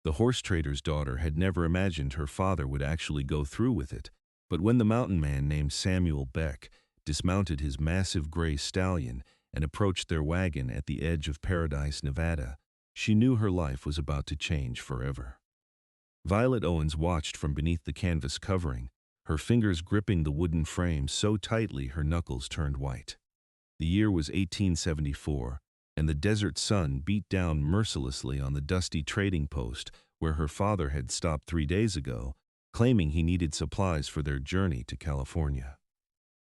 The horse trader's daughter had never imagined her father would actually go through with it, but when the mountain man named Samuel Beck dismounted his massive gray stallion and approached their wagon at the edge of Paradise, Nevada, she knew her life was about to change forever. Violet Owens watched from beneath the canvas covering, her fingers gripping the wooden frame so tightly her knuckles turned white. The year was 1874, and the desert sun beat down mercilessly on the dusty trading post where her father had stopped 3 days ago, claiming he needed supplies for their journey to California.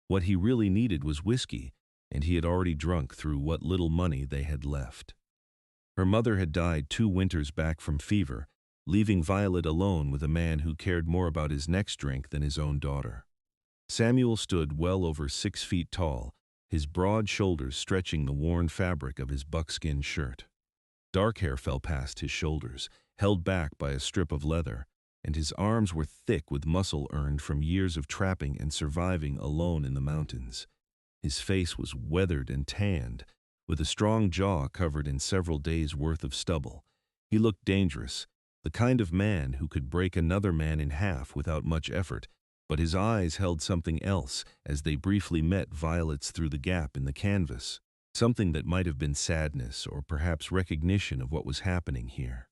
What he really needed was whiskey, and he had already drunk through what little money they had left. Her mother had died 2 winters back from fever, leaving Violet alone with a man who cared more about his next drink than his own daughter. Samuel stood well over 6 feet tall, his broad shoulders stretching the worn fabric of his buckskin shirt. Dark hair fell past his shoulders, held back by a strip of leather, and his arms were thick with muscle earned from years of trapping and surviving alone in the mountains. His face was weathered and tanned, with a strong jaw covered in several days' worth of stubble. He looked dangerous, the kind of man who could break another man in half without much effort, but his eyes held something else as they briefly met Violet's through the gap in the canvas, something that might have been sadness or perhaps recognition of what was happening here.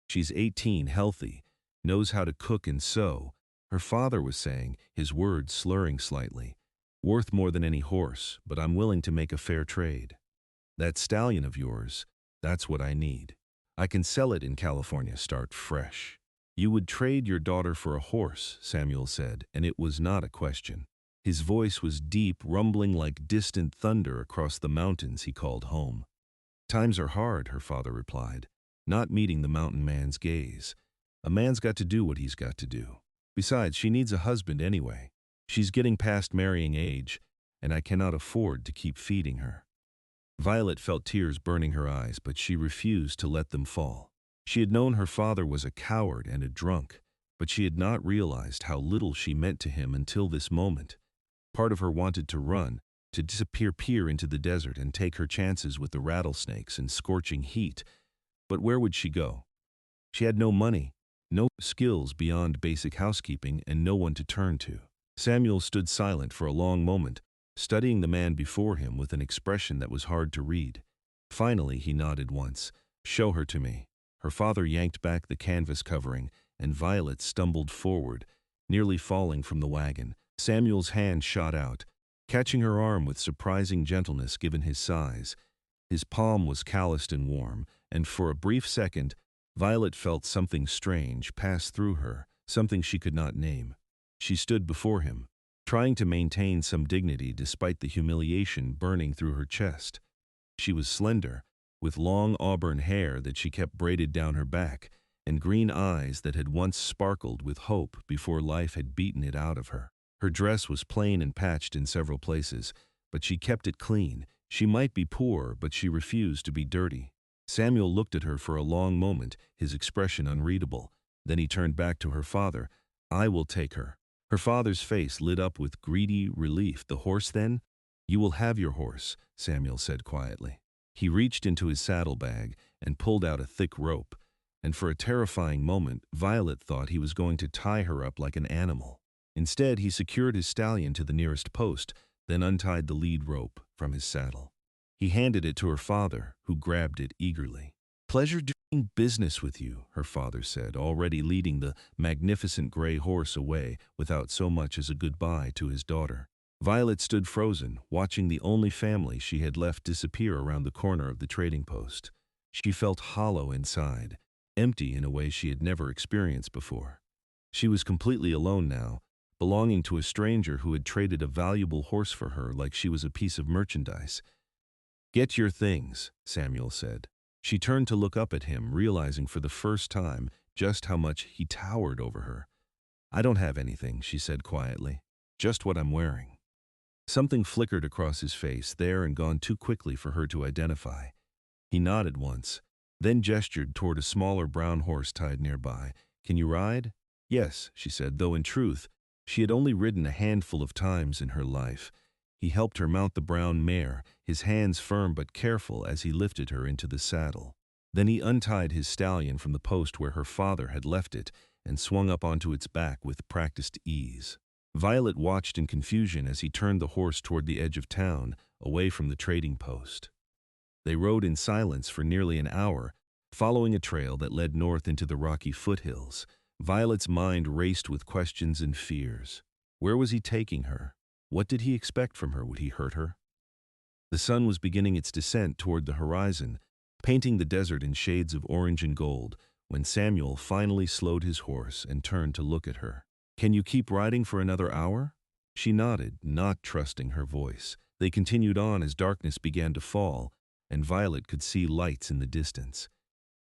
"She's 18, healthy, knows how to cook and sew," her father was saying, his words slurring slightly. "Worth more than any horse, but I'm willing to make a fair trade. That stallion of yours, that's what I need. I can sell it in California, start fresh." "You would trade your daughter for a horse," Samuel said, and it was not a question. His voice was deep, rumbling like distant thunder across the mountains he called home. "Times are hard," her father replied, not meeting the mountain man's gaze. "A man's got to do what he's got to do. Besides, she needs a husband anyway. She's getting past marrying age, and I cannot afford to keep feeding her." Violet felt tears burning her eyes, but she refused to let them fall. She had known her father was a coward and a drunk, but she had not realized how little she meant to him until this moment. Part of her wanted to run, to disappear into the desert and take her chances with the rattlesnakes and scorching heat. But where would she go? She had no money, no skills beyond basic housekeeping, and no one to turn to. Samuel stood silent for a long moment, studying the man before him with an expression that was hard to read. Finally, he nodded once. "Show her to me." Her father yanked back the canvas covering, and Violet stumbled forward, nearly falling from the wagon. Samuel's hand shot out, catching her arm with surprising gentleness given his size. His palm was calloused and warm, and for a brief second, Violet felt something strange pass through her, something she could not name. She stood before him, trying to maintain some dignity despite the humiliation burning through her chest. She was slender, with long auburn hair that she kept braided down her back, and green eyes that had once sparkled with hope before life had beaten it out of her. Her dress was plain and patched in several places, but she kept it clean. She might be poor, but she refused to be dirty. Samuel looked at her for a long moment, his expression unreadable. Then he turned back to her father. "I will take her." Her father's face lit up with greedy relief. "The horse, then?" "You will have your horse," Samuel said quietly. He reached into his saddlebag and pulled out a thick rope, and for a terrifying moment, Violet thought he was going to tie her up like an animal. Instead, he secured his stallion to the nearest post, then untied the lead rope from his saddle. He handed it to her father, who grabbed it eagerly. "Pleasure doing business with you," her father said, already leading the magnificent gray horse away without so much as a goodbye to his daughter. Violet stood frozen, watching the only family she had left disappear around the corner of the trading post. She felt hollow inside, empty in a way she had never experienced before. She was completely alone now, belonging to a stranger who had traded a valuable horse for her like she was a piece of merchandise. "Get your things," Samuel said. She turned to look up at him, realizing for the first time just how much he towered over her. "I don't have anything," she said quietly. "Just what I'm wearing." Something flickered across his face, there and gone too quickly for her to identify. He nodded once, then gestured toward a smaller brown horse tied nearby. "Can you ride?" "Yes," she said, though in truth, she had only ridden a handful of times in her life. He helped her mount the brown mare, his hands firm but careful as he lifted her into the saddle. Then he untied his stallion from the post where her father had left it and swung up onto its back with practiced ease. Violet watched in confusion as he turned the horse toward the edge of town, away from the trading post. They rode in silence for nearly an hour, following a trail that led north into the rocky foothills. Violet's mind raced with questions and fears. Where was he taking her? What did he expect from her? Would he hurt her? The sun was beginning its descent toward the horizon, painting the desert in shades of orange and gold, when Samuel finally slowed his horse and turned to look at her. "Can you keep riding for another hour?" She nodded, not trusting her voice. They continued on as darkness began to fall, and Violet could see lights in the distance.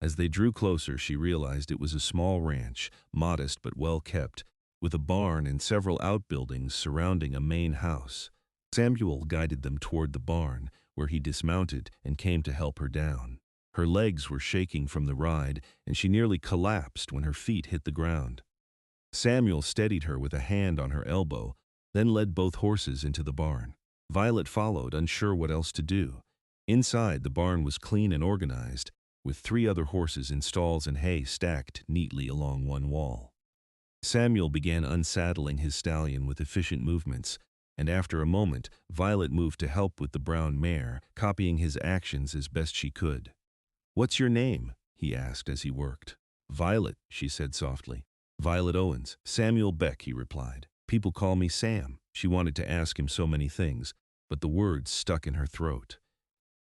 As they drew closer, she realized it was a small ranch, modest but well kept, with a barn and several outbuildings surrounding a main house. Samuel guided them toward the barn, where he dismounted and came to help her down. Her legs were shaking from the ride, and she nearly collapsed when her feet hit the ground. Samuel steadied her with a hand on her elbow, then led both horses into the barn. Violet followed, unsure what else to do. Inside, the barn was clean and organized, with 3 other horses in stalls and hay stacked neatly along one wall. Samuel began unsaddling his stallion with efficient movements, and after a moment, Violet moved to help with the brown mare, copying his actions as best she could. "What's your name?" he asked as he worked. "Violet," she said softly. "Violet Owens." "Samuel Beck," he replied. "People call me Sam." She wanted to ask him so many things, but the words stuck in her throat.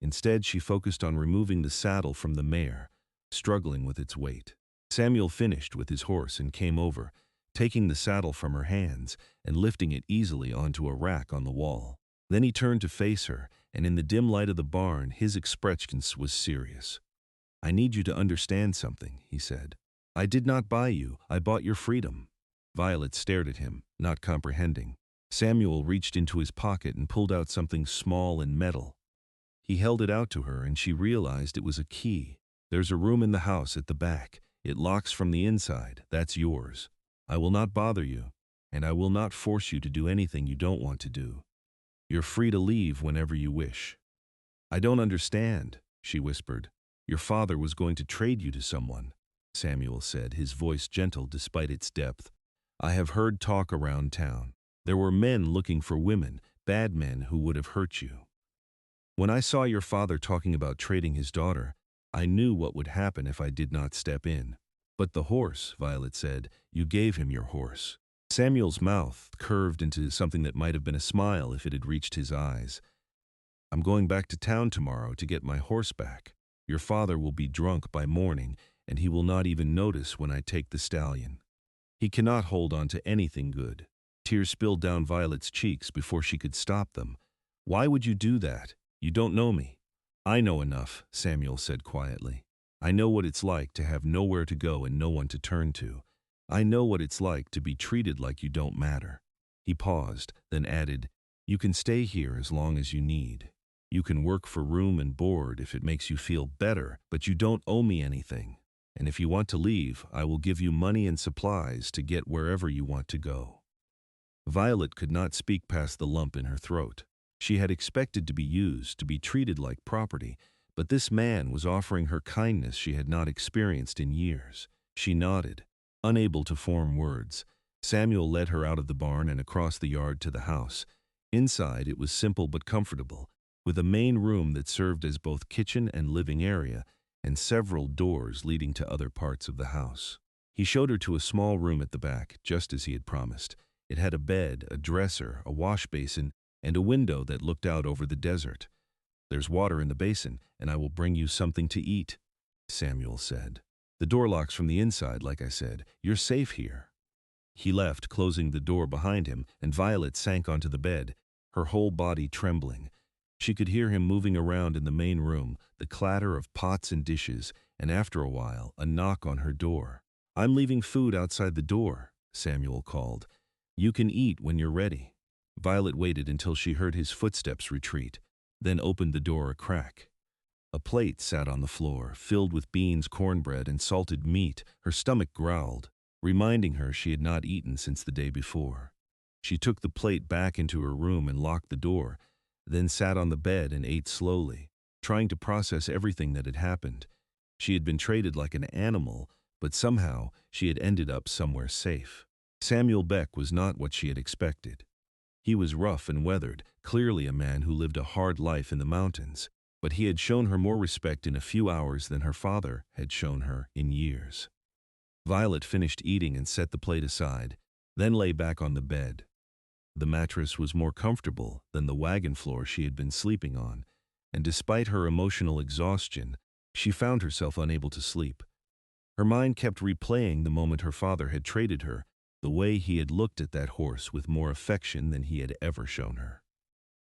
Instead, she focused on removing the saddle from the mare, struggling with its weight. Samuel finished with his horse and came over, taking the saddle from her hands and lifting it easily onto a rack on the wall. Then he turned to face her, and in the dim light of the barn, his expression was serious. "I need you to understand something," he said. "I did not buy you. I bought your freedom." Violet stared at him, not comprehending. Samuel reached into his pocket and pulled out something small and metal. He held it out to her, and she realized it was a key. "There's a room in the house at the back. It locks from the inside. That's yours. I will not bother you, and I will not force you to do anything you don't want to do. You're free to leave whenever you wish." "I don't understand," she whispered. "Your father was going to trade you to someone," Samuel said, his voice gentle despite its depth. "I have heard talk around town. There were men looking for women, bad men who would have hurt you. When I saw your father talking about trading his daughter, I knew what would happen if I did not step in." "But the horse," Violet said, "you gave him your horse." Samuel's mouth curved into something that might have been a smile if it had reached his eyes. "I'm going back to town tomorrow to get my horse back. Your father will be drunk by morning, and he will not even notice when I take the stallion. He cannot hold on to anything good." Tears spilled down Violet's cheeks before she could stop them. "Why would you do that? You don't know me." "I know enough," Samuel said quietly. "I know what it's like to have nowhere to go and no one to turn to. I know what it's like to be treated like you don't matter." He paused, then added, "You can stay here as long as you need. You can work for room and board if it makes you feel better, but you don't owe me anything. And if you want to leave, I will give you money and supplies to get wherever you want to go." Violet could not speak past the lump in her throat. She had expected to be used, to be treated like property, but this man was offering her kindness she had not experienced in years. She nodded, unable to form words. Samuel led her out of the barn and across the yard to the house. Inside, it was simple but comfortable, with a main room that served as both kitchen and living area, and several doors leading to other parts of the house. He showed her to a small room at the back, just as he had promised. It had a bed, a dresser, a wash basin, and a window that looked out over the desert. "There's water in the basin, and I will bring you something to eat," Samuel said. "The door locks from the inside, like I said. You're safe here." He left, closing the door behind him, and Violet sank onto the bed, her whole body trembling. She could hear him moving around in the main room, the clatter of pots and dishes, and after a while, a knock on her door. "I'm leaving food outside the door," Samuel called. "You can eat when you're ready." Violet waited until she heard his footsteps retreat, then opened the door a crack. A plate sat on the floor, filled with beans, cornbread, and salted meat. Her stomach growled, reminding her she had not eaten since the day before. She took the plate back into her room and locked the door, then sat on the bed and ate slowly, trying to process everything that had happened. She had been traded like an animal, but somehow she had ended up somewhere safe. Samuel Beck was not what she had expected. He was rough and weathered, clearly a man who lived a hard life in the mountains, but he had shown her more respect in a few hours than her father had shown her in years. Violet finished eating and set the plate aside, then lay back on the bed. The mattress was more comfortable than the wagon floor she had been sleeping on, and despite her emotional exhaustion, she found herself unable to sleep. Her mind kept replaying the moment her father had traded her, the way he had looked at that horse with more affection than he had ever shown her.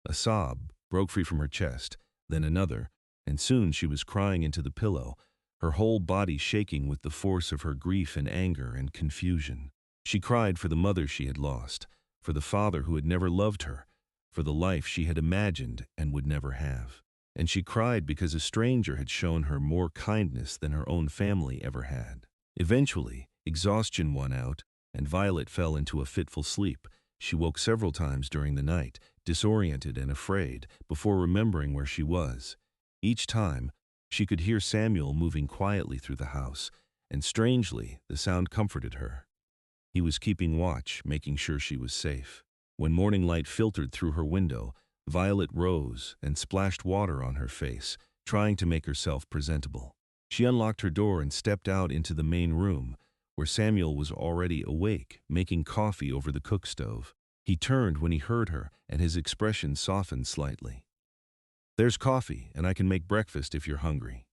A sob broke free from her chest, then another, and soon she was crying into the pillow, her whole body shaking with the force of her grief and anger and confusion. She cried for the mother she had lost, for the father who had never loved her, for the life she had imagined and would never have. And she cried because a stranger had shown her more kindness than her own family ever had. Eventually, exhaustion won out, and Violet fell into a fitful sleep. She woke several times during the night, disoriented and afraid, before remembering where she was. Each time, she could hear Samuel moving quietly through the house, and strangely, the sound comforted her. He was keeping watch, making sure she was safe. When morning light filtered through her window, Violet rose and splashed water on her face, trying to make herself presentable. She unlocked her door and stepped out into the main room, where Samuel was already awake, making coffee over the cook stove. He turned when he heard her, and his expression softened slightly. "There's coffee, and I can make breakfast if you're hungry."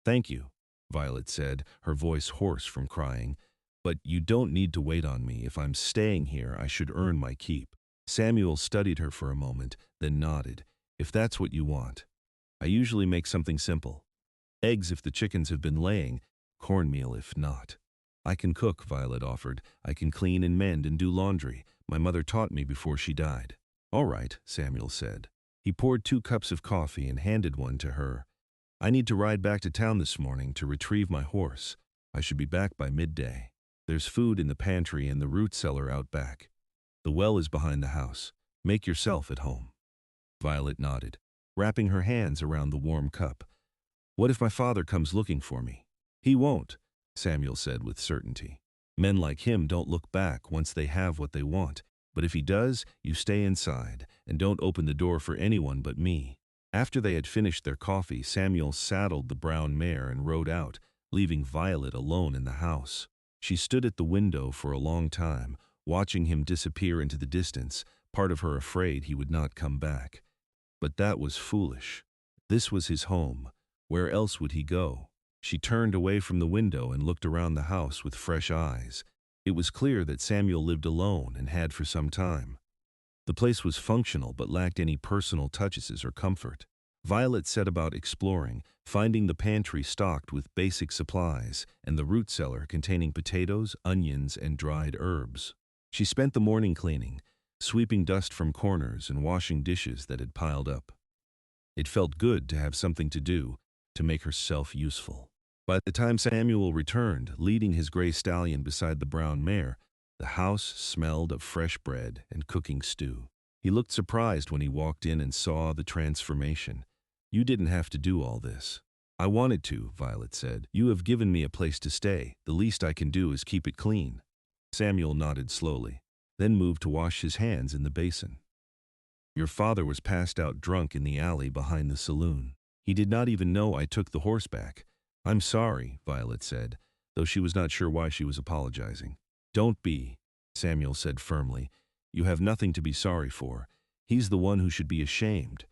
"Thank you," Violet said, her voice hoarse from crying. "But you don't need to wait on me. If I'm staying here, I should earn my keep." Samuel studied her for a moment, then nodded. "If that's what you want. I usually make something simple. Eggs if the chickens have been laying, cornmeal if not." "I can cook," Violet offered. "I can clean and mend and do laundry. My mother taught me before she died." "All right," Samuel said. He poured 2 cups of coffee and handed one to her. "I need to ride back to town this morning to retrieve my horse. I should be back by midday. There's food in the pantry and the root cellar out back. The well is behind the house. Make yourself at home." Violet nodded, wrapping her hands around the warm cup. "What if my father comes looking for me?" "He won't," Samuel said with certainty. "Men like him don't look back once they have what they want. But if he does, you stay inside, and don't open the door for anyone but me." After they had finished their coffee, Samuel saddled the brown mare and rode out, leaving Violet alone in the house. She stood at the window for a long time, watching him disappear into the distance, part of her afraid he would not come back. But that was foolish. This was his home. Where else would he go? She turned away from the window and looked around the house with fresh eyes. It was clear that Samuel lived alone and had for some time. The place was functional but lacked any personal touches or comfort. Violet set about exploring, finding the pantry stocked with basic supplies and the root cellar containing potatoes, onions, and dried herbs. She spent the morning cleaning, sweeping dust from corners and washing dishes that had piled up. It felt good to have something to do, to make herself useful. By the time Samuel returned, leading his gray stallion beside the brown mare, the house smelled of fresh bread and cooking stew. He looked surprised when he walked in and saw the transformation. "You didn't have to do all this." "I wanted to," Violet said. "You have given me a place to stay. The least I can do is keep it clean." Samuel nodded slowly, then moved to wash his hands in the basin. "Your father was passed out drunk in the alley behind the saloon. He did not even know I took the horse back." "I'm sorry," Violet said, though she was not sure why she was apologizing. "Don't be," Samuel said firmly. "You have nothing to be sorry for. He's the one who should be ashamed."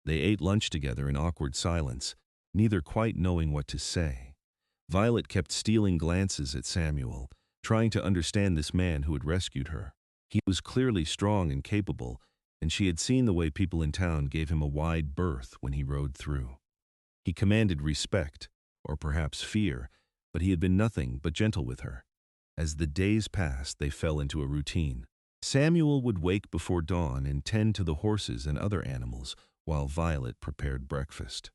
They ate lunch together in awkward silence, neither quite knowing what to say. Violet kept stealing glances at Samuel, trying to understand this man who had rescued her. He was clearly strong and capable, and she had seen the way people in town gave him a wide berth when he rode through. He commanded respect, or perhaps fear, but he had been nothing but gentle with her. As the days passed, they fell into a routine. Samuel would wake before dawn and tend to the horses and other animals, while Violet prepared breakfast.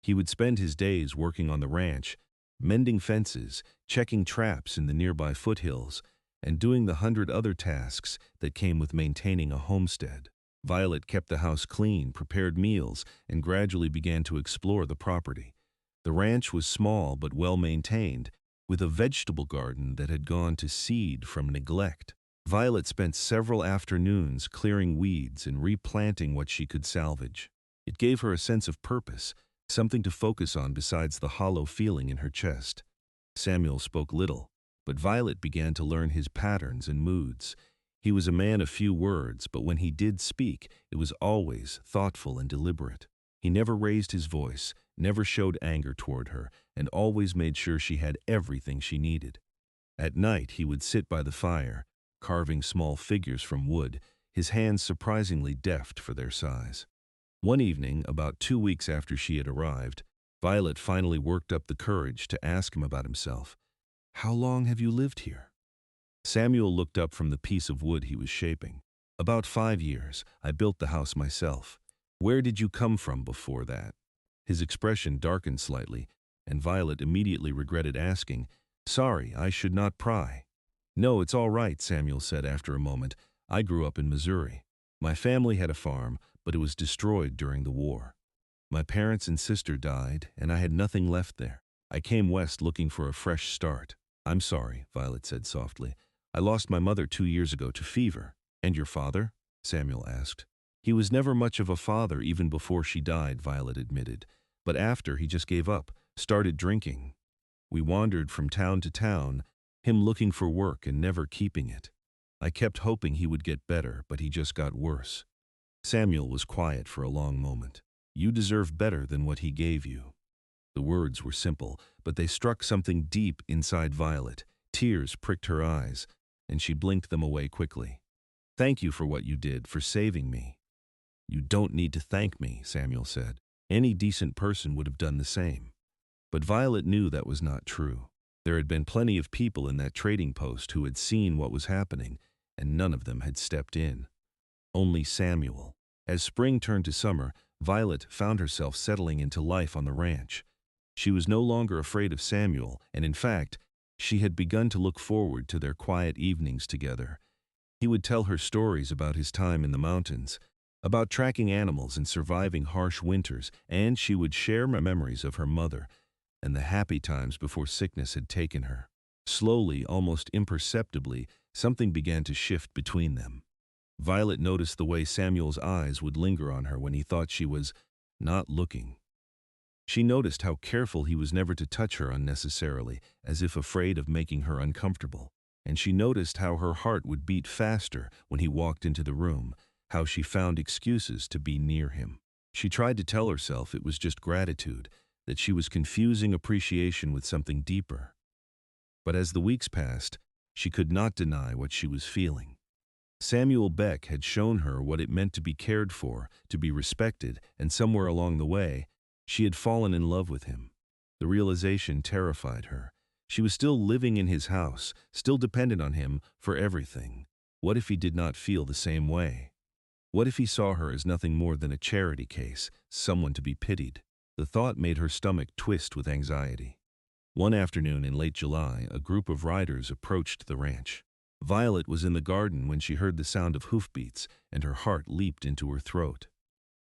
He would spend his days working on the ranch, mending fences, checking traps in the nearby foothills, and doing the 100 other tasks that came with maintaining a homestead. Violet kept the house clean, prepared meals, and gradually began to explore the property. The ranch was small but well maintained, with a vegetable garden that had gone to seed from neglect. Violet spent several afternoons clearing weeds and replanting what she could salvage. It gave her a sense of purpose, something to focus on besides the hollow feeling in her chest. Samuel spoke little, but Violet began to learn his patterns and moods. He was a man of few words, but when he did speak, it was always thoughtful and deliberate. He never raised his voice, never showed anger toward her, and always made sure she had everything she needed. At night, he would sit by the fire, carving small figures from wood, his hands surprisingly deft for their size. One evening, about 2 weeks after she had arrived, Violet finally worked up the courage to ask him about himself. "How long have you lived here?" Samuel looked up from the piece of wood he was shaping. "About 5 years. I built the house myself." "Where did you come from before that?" His expression darkened slightly, and Violet immediately regretted asking, "Sorry, I should not pry." "No, it's all right," Samuel said after a moment. "I grew up in Missouri. My family had a farm, but it was destroyed during the war. My parents and sister died, and I had nothing left there. I came west looking for a fresh start." "I'm sorry," Violet said softly. "I lost my mother 2 years ago to fever." "And your father?" Samuel asked. "He was never much of a father even before she died," Violet admitted. "But after, he just gave up, started drinking. We wandered from town to town, him looking for work and never keeping it. I kept hoping he would get better, but he just got worse." Samuel was quiet for a long moment. "You deserve better than what he gave you." The words were simple, but they struck something deep inside Violet. Tears pricked her eyes, and she blinked them away quickly. "Thank you for what you did, for saving me." "You don't need to thank me," Samuel said. "Any decent person would have done the same." But Violet knew that was not true. There had been plenty of people in that trading post who had seen what was happening, and none of them had stepped in. Only Samuel. As spring turned to summer, Violet found herself settling into life on the ranch. She was no longer afraid of Samuel, and in fact, she had begun to look forward to their quiet evenings together. He would tell her stories about his time in the mountains, about tracking animals and surviving harsh winters, and she would share memories of her mother and the happy times before sickness had taken her. Slowly, almost imperceptibly, something began to shift between them. Violet noticed the way Samuel's eyes would linger on her when he thought she was not looking. She noticed how careful he was never to touch her unnecessarily, as if afraid of making her uncomfortable. And she noticed how her heart would beat faster when he walked into the room, how she found excuses to be near him. She tried to tell herself it was just gratitude, that she was confusing appreciation with something deeper. But as the weeks passed, she could not deny what she was feeling. Samuel Beck had shown her what it meant to be cared for, to be respected, and somewhere along the way, she had fallen in love with him. The realization terrified her. She was still living in his house, still dependent on him for everything. What if he did not feel the same way? What if he saw her as nothing more than a charity case, someone to be pitied? The thought made her stomach twist with anxiety. One afternoon in late July, a group of riders approached the ranch. Violet was in the garden when she heard the sound of hoofbeats, and her heart leaped into her throat.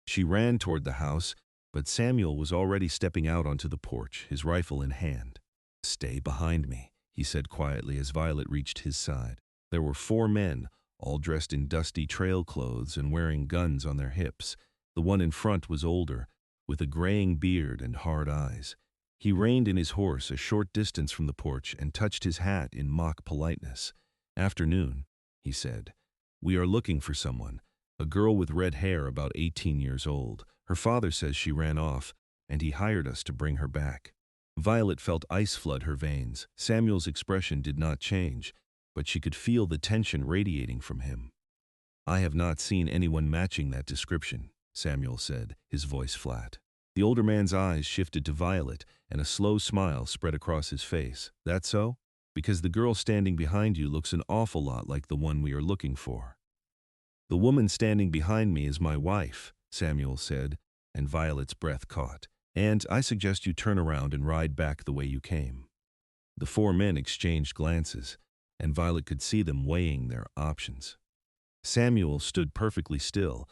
She ran toward the house, but Samuel was already stepping out onto the porch, his rifle in hand. "Stay behind me," he said quietly as Violet reached his side. There were 4 men, all dressed in dusty trail clothes and wearing guns on their hips. The one in front was older, with a graying beard and hard eyes. He reined in his horse a short distance from the porch and touched his hat in mock politeness. "Afternoon," he said. "We are looking for someone, a girl with red hair about 18 years old. Her father says she ran off, and he hired us to bring her back." Violet felt ice flood her veins. Samuel's expression did not change, but she could feel the tension radiating from him. "I have not seen anyone matching that description," Samuel said, his voice flat. The older man's eyes shifted to Violet, and a slow smile spread across his face. "That so? Because the girl standing behind you looks an awful lot like the one we are looking for." "The woman standing behind me is my wife," Samuel said, and Violet's breath caught. "And I suggest you turn around and ride back the way you came." The 4 men exchanged glances, and Violet could see them weighing their options. Samuel stood perfectly still,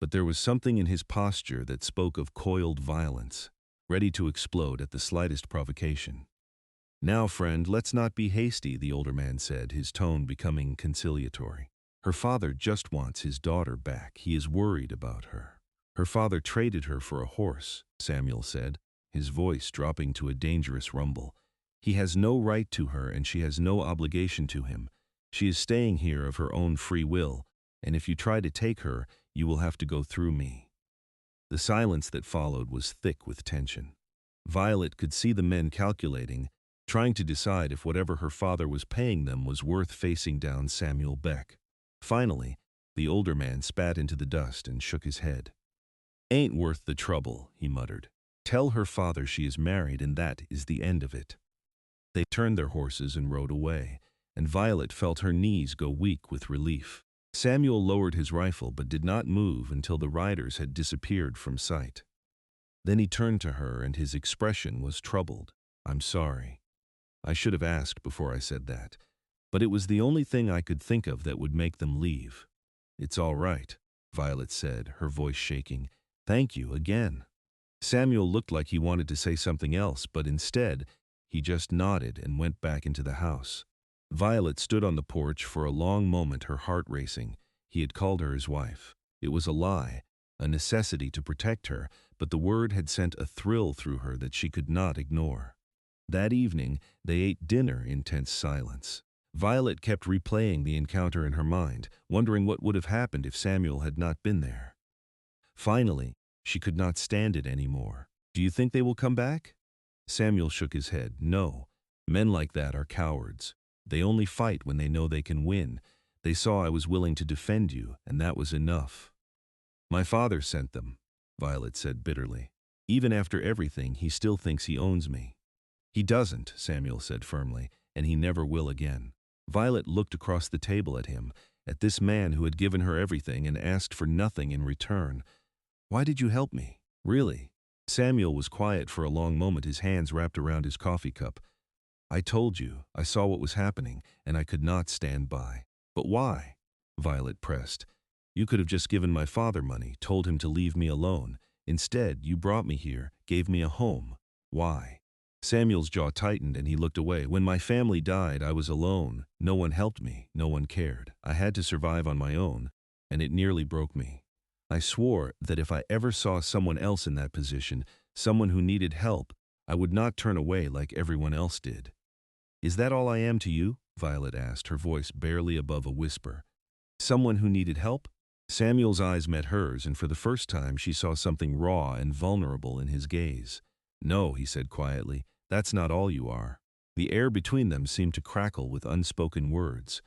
but there was something in his posture that spoke of coiled violence. ready to explode at the slightest provocation. "Now, friend, let's not be hasty," the older man said, his tone becoming conciliatory. "Her father just wants his daughter back. He is worried about her." "Her father traded her for a horse," Samuel said, his voice dropping to a dangerous rumble. "He has no right to her and she has no obligation to him. She is staying here of her own free will, and if you try to take her, you will have to go through me." The silence that followed was thick with tension. Violet could see the men calculating, trying to decide if whatever her father was paying them was worth facing down Samuel Beck. Finally, the older man spat into the dust and shook his head. "Ain't worth the trouble," he muttered. "Tell her father she is married and that is the end of it." They turned their horses and rode away, and Violet felt her knees go weak with relief. Samuel lowered his rifle but did not move until the riders had disappeared from sight. Then he turned to her and his expression was troubled. "I'm sorry. I should have asked before I said that, but it was the only thing I could think of that would make them leave." "It's all right," Violet said, her voice shaking. "Thank you again." Samuel looked like he wanted to say something else, but instead, he just nodded and went back into the house. Violet stood on the porch for a long moment, her heart racing. He had called her his wife. It was a lie, a necessity to protect her, but the word had sent a thrill through her that she could not ignore. That evening, they ate dinner in tense silence. Violet kept replaying the encounter in her mind, wondering what would have happened if Samuel had not been there. Finally, she could not stand it anymore. "Do you think they will come back?" Samuel shook his head. "No. Men like that are cowards. They only fight when they know they can win. They saw I was willing to defend you, and that was enough." "My father sent them," Violet said bitterly. "Even after everything, he still thinks he owns me." "He doesn't," Samuel said firmly, "and he never will again." Violet looked across the table at him, at this man who had given her everything and asked for nothing in return. "Why did you help me? Really?" Samuel was quiet for a long moment, his hands wrapped around his coffee cup. "I told you, I saw what was happening, and I could not stand by." "But why?" Violet pressed. "You could have just given my father money, told him to leave me alone. Instead, you brought me here, gave me a home. Why?" Samuel's jaw tightened and he looked away. "When my family died, I was alone. No one helped me, no one cared. I had to survive on my own, and it nearly broke me. I swore that if I ever saw someone else in that position, someone who needed help, I would not turn away like everyone else did." "Is that all I am to you?" Violet asked, her voice barely above a whisper. "Someone who needed help?" Samuel's eyes met hers, and for the first time she saw something raw and vulnerable in his gaze. "No," he said quietly, "that's not all you are." The air between them seemed to crackle with unspoken words.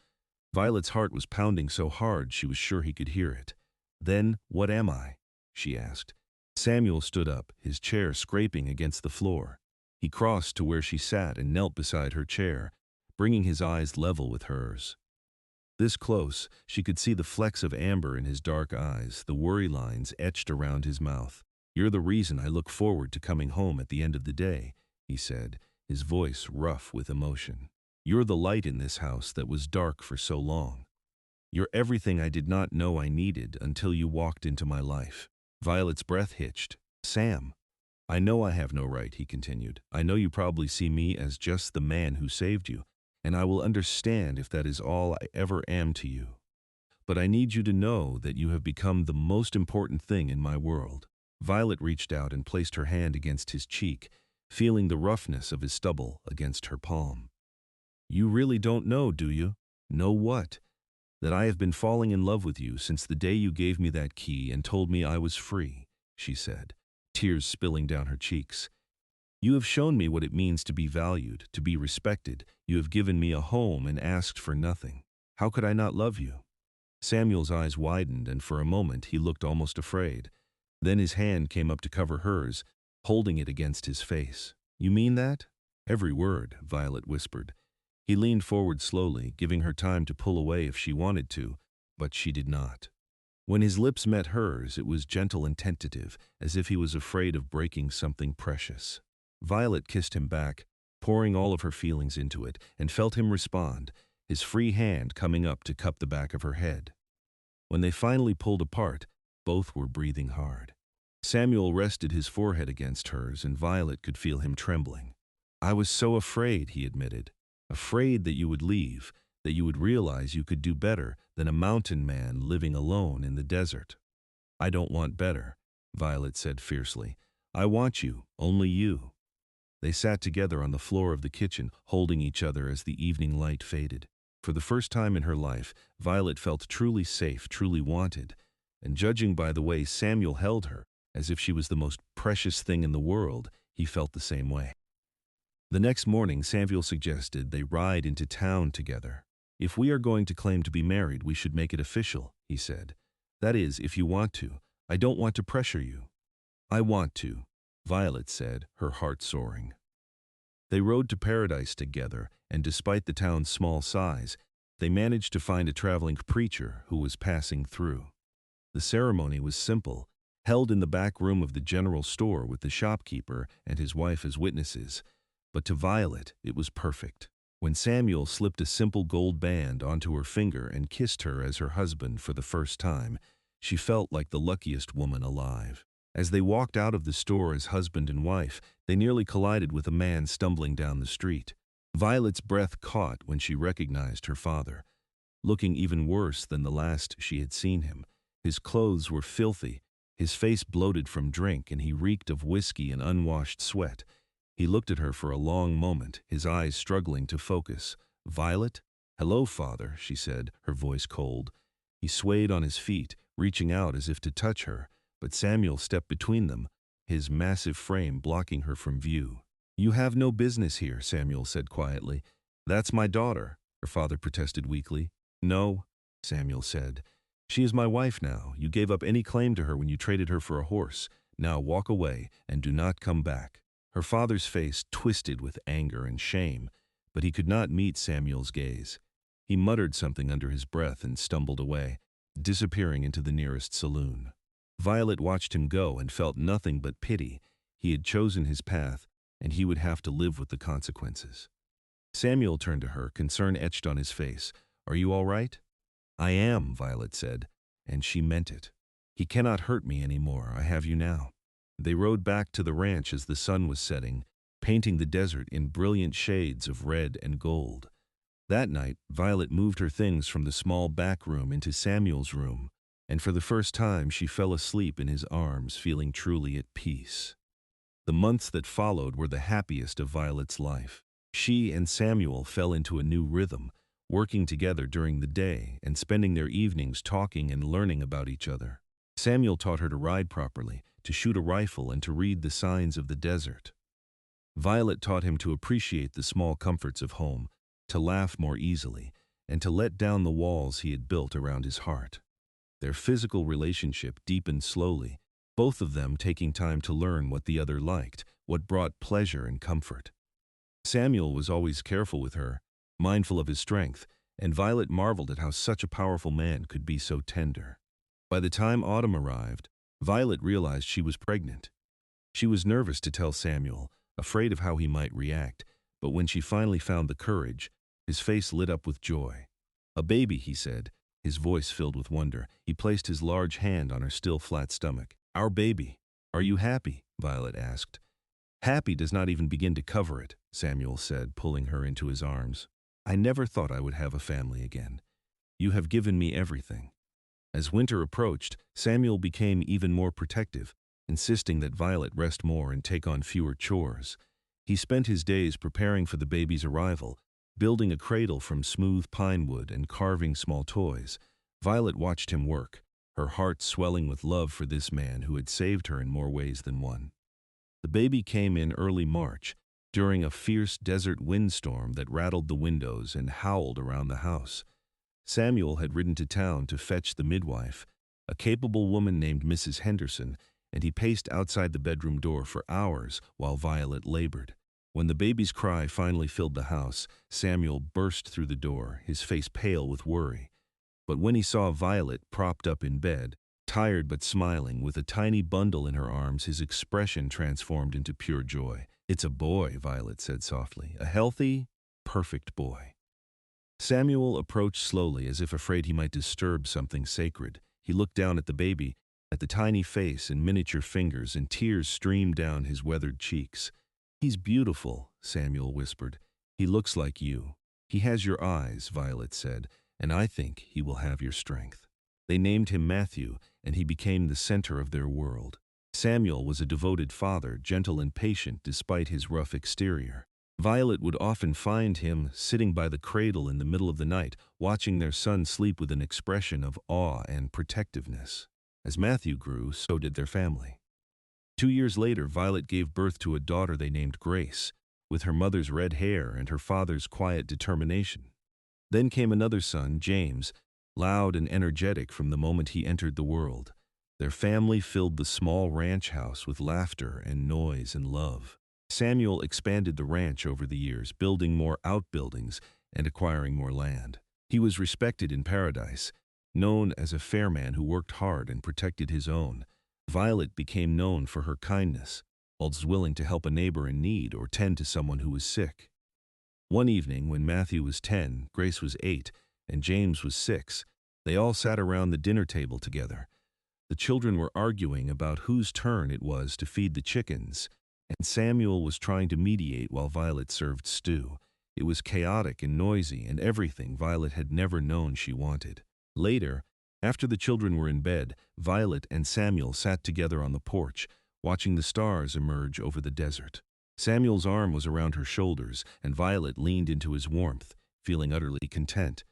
Violet's heart was pounding so hard she was sure he could hear it. "Then, what am I?" she asked. Samuel stood up, his chair scraping against the floor. He crossed to where she sat and knelt beside her chair, bringing his eyes level with hers. This close, she could see the flecks of amber in his dark eyes, the worry lines etched around his mouth. "You're the reason I look forward to coming home at the end of the day," he said, his voice rough with emotion. "You're the light in this house that was dark for so long. You're everything I did not know I needed until you walked into my life." Violet's breath hitched. "Sam, I know I have no right," he continued. "I know you probably see me as just the man who saved you, and I will understand if that is all I ever am to you. But I need you to know that you have become the most important thing in my world." Violet reached out and placed her hand against his cheek, feeling the roughness of his stubble against her palm. "You really don't know, do you?" "Know what?" "That I have been falling in love with you since the day you gave me that key and told me I was free," she said, tears spilling down her cheeks. "You have shown me what it means to be valued, to be respected. You have given me a home and asked for nothing. How could I not love you?" Samuel's eyes widened, and for a moment he looked almost afraid. Then his hand came up to cover hers, holding it against his face. "You mean that?" "Every word," Violet whispered. He leaned forward slowly, giving her time to pull away if she wanted to, but she did not. When his lips met hers, it was gentle and tentative, as if he was afraid of breaking something precious. Violet kissed him back, pouring all of her feelings into it, and felt him respond, his free hand coming up to cup the back of her head. When they finally pulled apart, both were breathing hard. Samuel rested his forehead against hers, and Violet could feel him trembling. "I was so afraid," he admitted. "Afraid that you would leave, that you would realize you could do better than a mountain man living alone in the desert." "I don't want better," Violet said fiercely. "I want you, only you." They sat together on the floor of the kitchen, holding each other as the evening light faded. For the first time in her life, Violet felt truly safe, truly wanted, and judging by the way Samuel held her, as if she was the most precious thing in the world, he felt the same way. The next morning, Samuel suggested they ride into town together. "If we are going to claim to be married, we should make it official," he said. "That is, if you want to. I don't want to pressure you." "I want to," Violet said, her heart soaring. They rode to Paradise together, and despite the town's small size, they managed to find a traveling preacher who was passing through. The ceremony was simple, held in the back room of the general store with the shopkeeper and his wife as witnesses, but to Violet it was perfect. When Samuel slipped a simple gold band onto her finger and kissed her as her husband for the first time, she felt like the luckiest woman alive. As they walked out of the store as husband and wife, they nearly collided with a man stumbling down the street. Violet's breath caught when she recognized her father, looking even worse than the last she had seen him. His clothes were filthy, his face bloated from drink, and he reeked of whiskey and unwashed sweat. He looked at her for a long moment, his eyes struggling to focus. "Violet?" "Hello, father," she said, her voice cold. He swayed on his feet, reaching out as if to touch her, but Samuel stepped between them, his massive frame blocking her from view. "You have no business here," Samuel said quietly. "That's my daughter," her father protested weakly. "No," Samuel said. "She is my wife now. You gave up any claim to her when you traded her for a horse. Now walk away and do not come back." Her father's face twisted with anger and shame, but he could not meet Samuel's gaze. He muttered something under his breath and stumbled away, disappearing into the nearest saloon. Violet watched him go and felt nothing but pity. He had chosen his path, and he would have to live with the consequences. Samuel turned to her, concern etched on his face. "Are you all right?" "I am," Violet said, and she meant it. "He cannot hurt me anymore. I have you now." They rode back to the ranch as the sun was setting, painting the desert in brilliant shades of red and gold. That night, Violet moved her things from the small back room into Samuel's room, and for the first time she fell asleep in his arms, feeling truly at peace. The months that followed were the happiest of Violet's life. She and Samuel fell into a new rhythm, working together during the day and spending their evenings talking and learning about each other. Samuel taught her to ride properly, to shoot a rifle, and to read the signs of the desert. Violet taught him to appreciate the small comforts of home, to laugh more easily, and to let down the walls he had built around his heart. Their physical relationship deepened slowly, both of them taking time to learn what the other liked, what brought pleasure and comfort. Samuel was always careful with her, mindful of his strength, and Violet marveled at how such a powerful man could be so tender. By the time autumn arrived, Violet realized she was pregnant. She was nervous to tell Samuel, afraid of how he might react, but when she finally found the courage, his face lit up with joy. "A baby," he said, his voice filled with wonder. He placed his large hand on her still flat stomach. "Our baby. Are you happy?" Violet asked. "Happy does not even begin to cover it," Samuel said, pulling her into his arms. "I never thought I would have a family again. You have given me everything." As winter approached, Samuel became even more protective, insisting that Violet rest more and take on fewer chores. He spent his days preparing for the baby's arrival, building a cradle from smooth pine wood and carving small toys. Violet watched him work, her heart swelling with love for this man who had saved her in more ways than one. The baby came in early March, during a fierce desert windstorm that rattled the windows and howled around the house. Samuel had ridden to town to fetch the midwife, a capable woman named Mrs. Henderson, and he paced outside the bedroom door for hours while Violet labored. When the baby's cry finally filled the house, Samuel burst through the door, his face pale with worry. But when he saw Violet propped up in bed, tired but smiling, with a tiny bundle in her arms, his expression transformed into pure joy. "It's a boy," Violet said softly, "a healthy, perfect boy." Samuel approached slowly, as if afraid he might disturb something sacred. He looked down at the baby, at the tiny face and miniature fingers, and tears streamed down his weathered cheeks. "He's beautiful," Samuel whispered. "He looks like you. He has your eyes," Violet said, "and I think he will have your strength." They named him Matthew, and he became the center of their world. Samuel was a devoted father, gentle and patient despite his rough exterior. Violet would often find him sitting by the cradle in the middle of the night, watching their son sleep with an expression of awe and protectiveness. As Matthew grew, so did their family. 2 years later, Violet gave birth to a daughter they named Grace, with her mother's red hair and her father's quiet determination. Then came another son, James, loud and energetic from the moment he entered the world. Their family filled the small ranch house with laughter and noise and love. Samuel expanded the ranch over the years, building more outbuildings and acquiring more land. He was respected in Paradise, known as a fair man who worked hard and protected his own. Violet became known for her kindness, always willing to help a neighbor in need or tend to someone who was sick. One evening, when Matthew was 10, Grace was 8, and James was 6, they all sat around the dinner table together. The children were arguing about whose turn it was to feed the chickens, and Samuel was trying to mediate while Violet served stew. It was chaotic and noisy, and everything Violet had never known she wanted. Later, after the children were in bed, Violet and Samuel sat together on the porch, watching the stars emerge over the desert. Samuel's arm was around her shoulders, and Violet leaned into his warmth, feeling utterly content.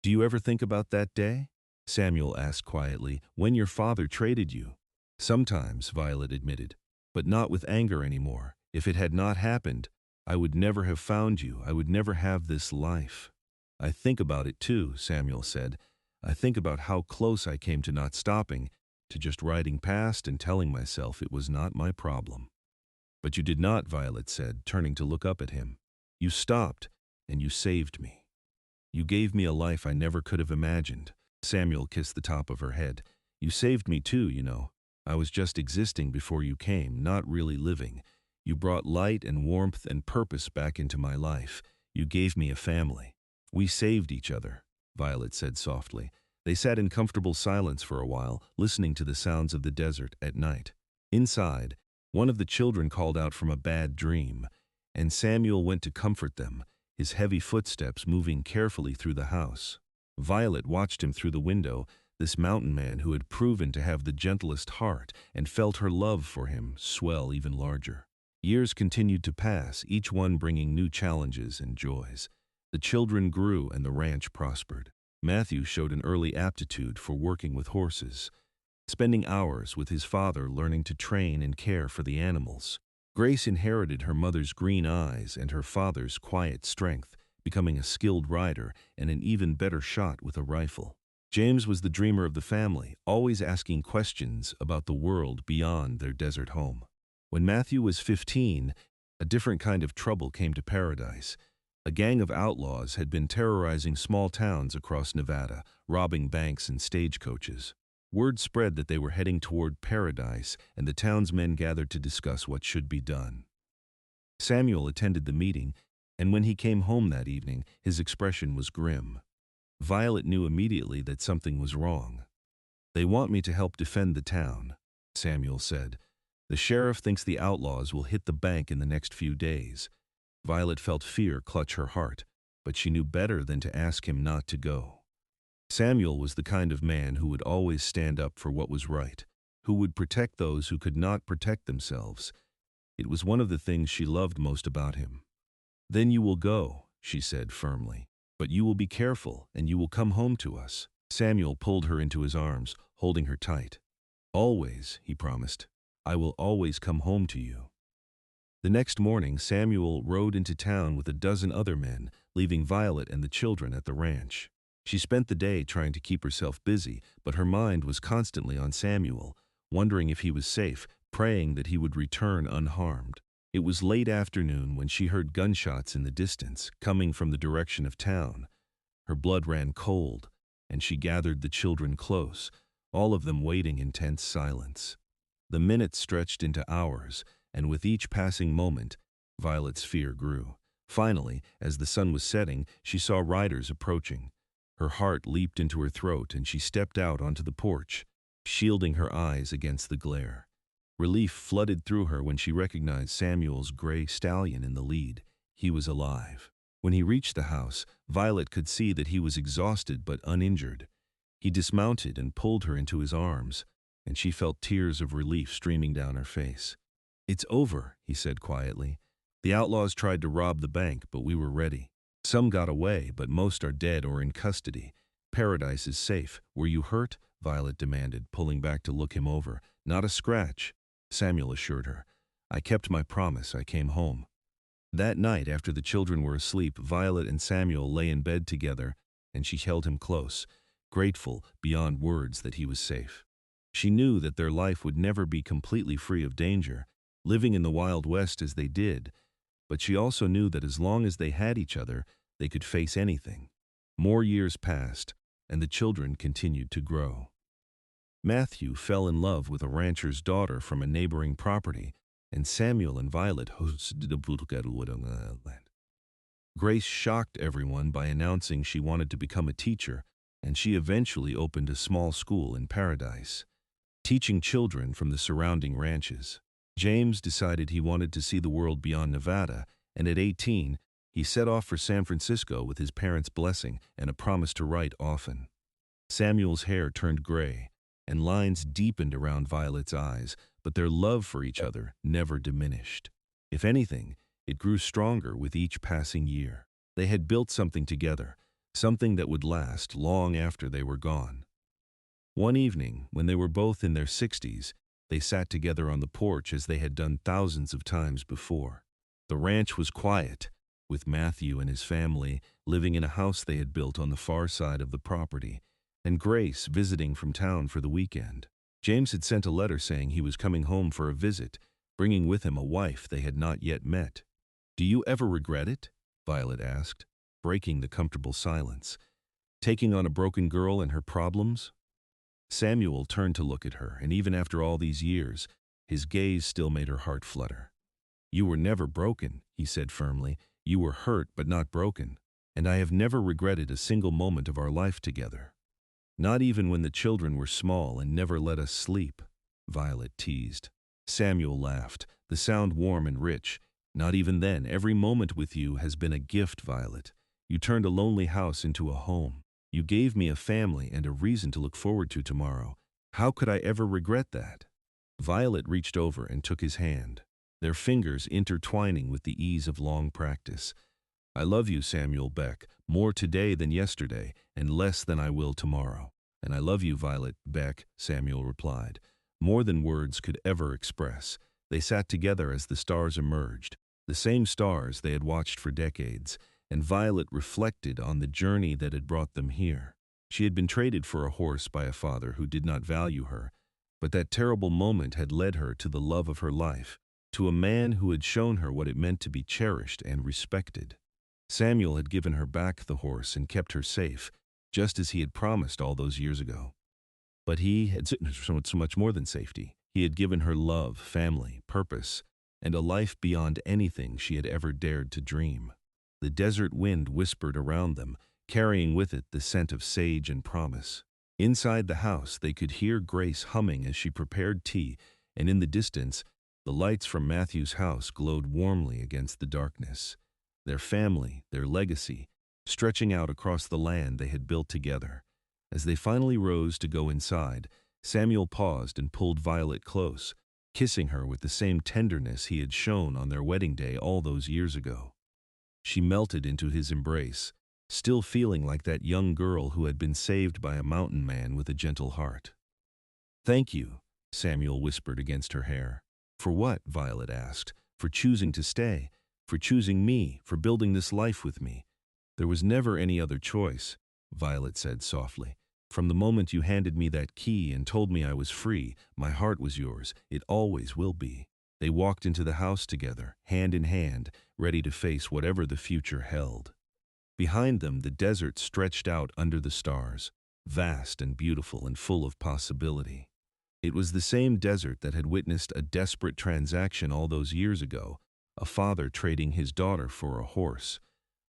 "Do you ever think about that day?" Samuel asked quietly, "when your father traded you?" "Sometimes," Violet admitted, "but not with anger anymore. If it had not happened, I would never have found you. I would never have this life." "I think about it too," Samuel said. "I think about how close I came to not stopping, to just riding past and telling myself it was not my problem." "But you did not," Violet said, turning to look up at him. "You stopped, and you saved me. You gave me a life I never could have imagined." Samuel kissed the top of her head. "You saved me too, you know. I was just existing before you came, not really living. You brought light and warmth and purpose back into my life. You gave me a family." "We saved each other," Violet said softly. They sat in comfortable silence for a while, listening to the sounds of the desert at night. Inside, one of the children called out from a bad dream, and Samuel went to comfort them, his heavy footsteps moving carefully through the house. Violet watched him through the window, this mountain man who had proven to have the gentlest heart, and felt her love for him swell even larger. Years continued to pass, each one bringing new challenges and joys. The children grew and the ranch prospered. Matthew showed an early aptitude for working with horses, spending hours with his father learning to train and care for the animals. Grace inherited her mother's green eyes and her father's quiet strength, becoming a skilled rider and an even better shot with a rifle. James was the dreamer of the family, always asking questions about the world beyond their desert home. When Matthew was 15, a different kind of trouble came to Paradise. A gang of outlaws had been terrorizing small towns across Nevada, robbing banks and stagecoaches. Word spread that they were heading toward Paradise, and the townsmen gathered to discuss what should be done. Samuel attended the meeting, and when he came home that evening, his expression was grim. Violet knew immediately that something was wrong. "They want me to help defend the town," Samuel said. "The sheriff thinks the outlaws will hit the bank in the next few days." Violet felt fear clutch her heart, but she knew better than to ask him not to go. Samuel was the kind of man who would always stand up for what was right, who would protect those who could not protect themselves. It was one of the things she loved most about him. "Then you will go," she said firmly. "But you will be careful, and you will come home to us." Samuel pulled her into his arms, holding her tight. "Always," he promised. "I will always come home to you." The next morning, Samuel rode into town with a dozen other men, leaving Violet and the children at the ranch. She spent the day trying to keep herself busy, but her mind was constantly on Samuel, wondering if he was safe, praying that he would return unharmed. It was late afternoon when she heard gunshots in the distance, coming from the direction of town. Her blood ran cold, and she gathered the children close, all of them waiting in tense silence. The minutes stretched into hours, and with each passing moment, Violet's fear grew. Finally, as the sun was setting, she saw riders approaching. Her heart leaped into her throat, and she stepped out onto the porch. shielding her eyes against the glare. Relief flooded through her when she recognized Samuel's gray stallion in the lead. He was alive. When he reached the house, Violet could see that he was exhausted but uninjured. He dismounted and pulled her into his arms, and she felt tears of relief streaming down her face. "It's over," he said quietly. "The outlaws tried to rob the bank, but we were ready. Some got away, but most are dead or in custody. Paradise is safe. Were you hurt?" Violet demanded, pulling back to look him over. "Not a scratch," Samuel assured her. "I kept my promise. I came home." That night, after the children were asleep, Violet and Samuel lay in bed together, and she held him close, grateful beyond words that he was safe. She knew that their life would never be completely free of danger, living in the Wild West as they did, but she also knew that as long as they had each other, they could face anything. More years passed, and the children continued to grow. Matthew fell in love with a rancher's daughter from a neighboring property, and Samuel and Violet hosted a land. Grace shocked everyone by announcing she wanted to become a teacher, and she eventually opened a small school in Paradise, teaching children from the surrounding ranches. James decided he wanted to see the world beyond Nevada, and at 18, he set off for San Francisco with his parents' blessing and a promise to write often. Samuel's hair turned gray, and lines deepened around Violet's eyes, but their love for each other never diminished. If anything, it grew stronger with each passing year. They had built something together, something that would last long after they were gone. One evening, when they were both in their 60s, they sat together on the porch as they had done thousands of times before. The ranch was quiet, with Matthew and his family living in a house they had built on the far side of the property, and Grace visiting from town for the weekend. James had sent a letter saying he was coming home for a visit, bringing with him a wife they had not yet met. "Do you ever regret it?" Violet asked, breaking the comfortable silence. "Taking on a broken girl and her problems?" Samuel turned to look at her, and even after all these years, his gaze still made her heart flutter. "You were never broken," he said firmly. "You were hurt but not broken, and I have never regretted a single moment of our life together." "Not even when the children were small and never let us sleep," Violet teased. Samuel laughed, the sound warm and rich. "Not even then. Every moment with you has been a gift, Violet. You turned a lonely house into a home. You gave me a family and a reason to look forward to tomorrow. How could I ever regret that?" Violet reached over and took his hand, their fingers intertwining with the ease of long practice. "I love you, Samuel Beck, more today than yesterday, and less than I will tomorrow." "And I love you, Violet Beck," Samuel replied, more than words could ever express. They sat together as the stars emerged, the same stars they had watched for decades, and Violet reflected on the journey that had brought them here. She had been traded for a horse by a father who did not value her, but that terrible moment had led her to the love of her life, to a man who had shown her what it meant to be cherished and respected. Samuel had given her back the horse and kept her safe, just as he had promised all those years ago. But he had so much more than safety. He had given her love, family, purpose, and a life beyond anything she had ever dared to dream. The desert wind whispered around them, carrying with it the scent of sage and promise. Inside the house, they could hear Grace humming as she prepared tea, and in the distance, the lights from Matthew's house glowed warmly against the darkness. Their family, their legacy, stretching out across the land they had built together. As they finally rose to go inside, Samuel paused and pulled Violet close, kissing her with the same tenderness he had shown on their wedding day all those years ago. She melted into his embrace, still feeling like that young girl who had been saved by a mountain man with a gentle heart. "Thank you," Samuel whispered against her hair. "For what?" Violet asked. "For choosing to stay, for choosing me, for building this life with me." "There was never any other choice," Violet said softly. "From the moment you handed me that key and told me I was free, my heart was yours. It always will be." They walked into the house together, hand in hand, ready to face whatever the future held. Behind them, the desert stretched out under the stars, vast and beautiful and full of possibility. It was the same desert that had witnessed a desperate transaction all those years ago, a father trading his daughter for a horse.